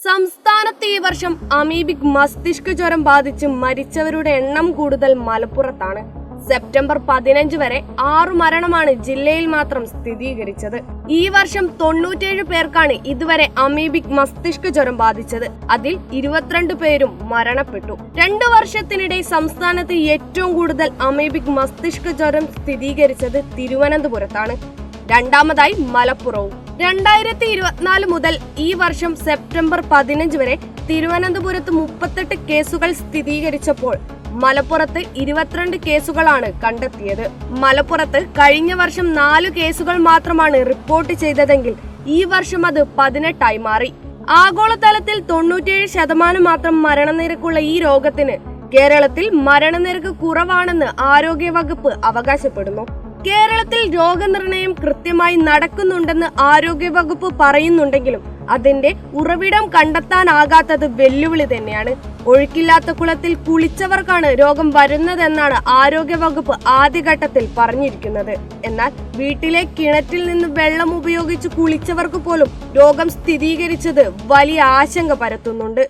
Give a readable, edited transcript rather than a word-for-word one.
സംസ്ഥാനത്ത് ഈ വർഷം അമീബിക് മസ്തിഷ്ക ജ്വരം ബാധിച്ച് മരിച്ചവരുടെ എണ്ണം കൂടുതൽ മലപ്പുറത്താണ്. സെപ്റ്റംബർ 15 വരെ 6 മരണമാണ് ജില്ലയിൽ മാത്രം സ്ഥിരീകരിച്ചത്. ഈ വർഷം 97 പേർക്കാണ് ഇതുവരെ അമീബിക് മസ്തിഷ്ക ജ്വരം ബാധിച്ചത്. അതിൽ 22 പേരും മരണപ്പെട്ടു. 2 വർഷത്തിനിടെ സംസ്ഥാനത്ത് ഏറ്റവും കൂടുതൽ അമീബിക് മസ്തിഷ്ക ജ്വരം സ്ഥിരീകരിച്ചത് തിരുവനന്തപുരത്താണ്. രണ്ടാമതായി മലപ്പുറവും. 2024 മുതൽ ഈ വർഷം സെപ്റ്റംബർ 15 വരെ തിരുവനന്തപുരത്ത് 38 കേസുകൾ സ്ഥിരീകരിച്ചപ്പോൾ മലപ്പുറത്ത് 22 കേസുകളാണ് കണ്ടെത്തിയത്. മലപ്പുറത്ത് കഴിഞ്ഞ വർഷം 4 കേസുകൾ മാത്രമാണ് റിപ്പോർട്ട് ചെയ്തതെങ്കിൽ ഈ വർഷം അത് 18 മാറി. ആഗോളതലത്തിൽ 97% മാത്രം മരണനിരക്കുള്ള ഈ രോഗത്തിന് കേരളത്തിൽ മരണനിരക്ക് കുറവാണെന്ന് ആരോഗ്യവകുപ്പ് അവകാശപ്പെടുന്നു. കേരളത്തിൽ രോഗനിർണയം കൃത്യമായി നടക്കുന്നുണ്ടെന്ന് ആരോഗ്യവകുപ്പ് പറയുന്നുണ്ടെങ്കിലും അതിന്റെ ഉറവിടം കണ്ടെത്താനാകാത്തത് വെല്ലുവിളി തന്നെയാണ്. ഒഴുക്കില്ലാത്ത കുളത്തിൽ കുളിച്ചവർക്കാണ് രോഗം വരുന്നതെന്നാണ് ആരോഗ്യവകുപ്പ് ആദ്യഘട്ടത്തിൽ പറഞ്ഞിരിക്കുന്നത്. എന്നാൽ വീട്ടിലെ കിണറ്റിൽ നിന്ന് വെള്ളം ഉപയോഗിച്ച് കുളിച്ചവർക്ക് പോലും രോഗം സ്ഥിരീകരിച്ചത് വലിയ ആശങ്ക പരത്തുന്നുണ്ട്.